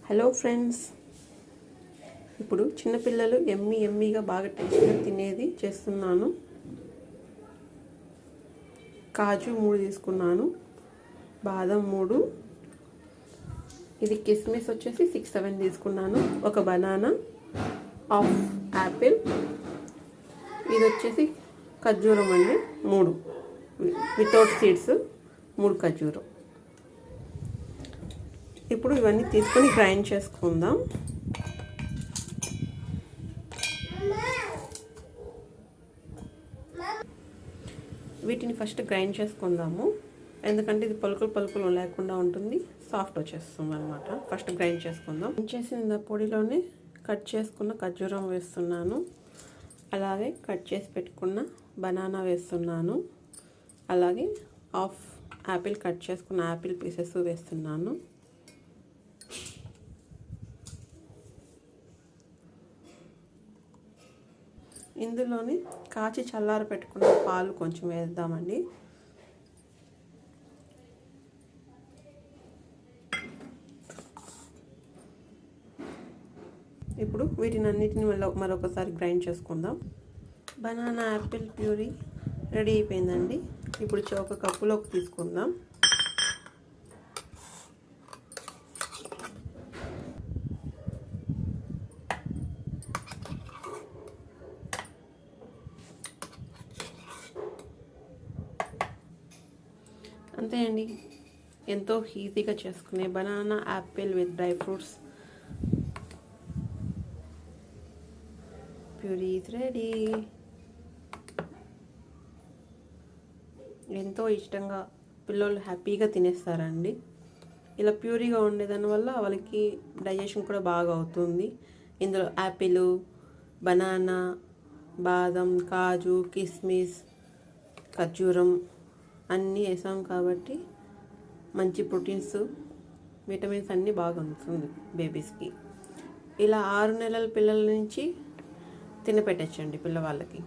Hello friends, ఇప్పుడు చిన్నపిల్లలు ఎమ్మీగా బాగా టేస్ట్గా తినేది చేస్తున్నాను. కాజు 3 తీసుకున్నాను, బాదం 3, ఇది కిస్మిస్ వచ్చేసి 6-7 తీసుకున్నాను, ఒక బనానా, హాఫ్ యాపిల్, ఇది వచ్చేసి ఖర్జూరం అండి 3 వితౌట్ సీడ్స్, 3 ఖర్జూరం. ఇప్పుడు ఇవన్నీ తీసుకొని గ్రైండ్ చేసుకుందాం. వీటిని ఫస్ట్ గ్రైండ్ చేసుకుందాము, ఎందుకంటే ఇది పలుకులు లేకుండా ఉంటుంది, సాఫ్ట్ వచ్చేస్తుంది అనమాట. ఫస్ట్ గ్రైండ్ చేసుకుందాం. గ్రైండ్ చేసిన పొడిలోనే కట్ చేసుకున్న ఖర్జూరం వేస్తున్నాను, అలాగే కట్ చేసి పెట్టుకున్న బనానా వేస్తున్నాను, అలాగే హాఫ్ యాపిల్ కట్ చేసుకున్న యాపిల్ పీసెస్ వేస్తున్నాను. ఇందులోని కాచి చల్లార పెట్టుకున్న పాలు కొంచెం వేద్దామండి. ఇప్పుడు వీటిని అన్నిటిని మరొకసారి గ్రైండ్ చేసుకుందాం. బనానా యాపిల్ ప్యూరీ రెడీ అయిపోయిందండి. ఇప్పుడు ఒక కప్పులోకి తీసుకుందాం. అంతే అండి, ఎంతో ఈజీగా చేసుకునే banana Apple with dry fruits puree is ready. ఎంతో ఇష్టంగా పిల్లలు హ్యాపీగా తినేస్తారండి. ఇలా ప్యూరీగా ఉండేదానివల్ల వాళ్ళకి డైజెషన్ కూడా బాగా అవుతుంది. ఇందులో యాపిల్, బనానా, బాదం, కాజు, కిస్మిస్, ఖర్జూరం అన్నీ వేసాం కాబట్టి మంచి ప్రోటీన్స్, విటమిన్స్ అన్నీ బాగా అందుతుంది బేబీస్కి. ఇలా 6 నెలల పిల్లల నుంచి తినపెట్టచ్చండి పిల్లవాళ్ళకి.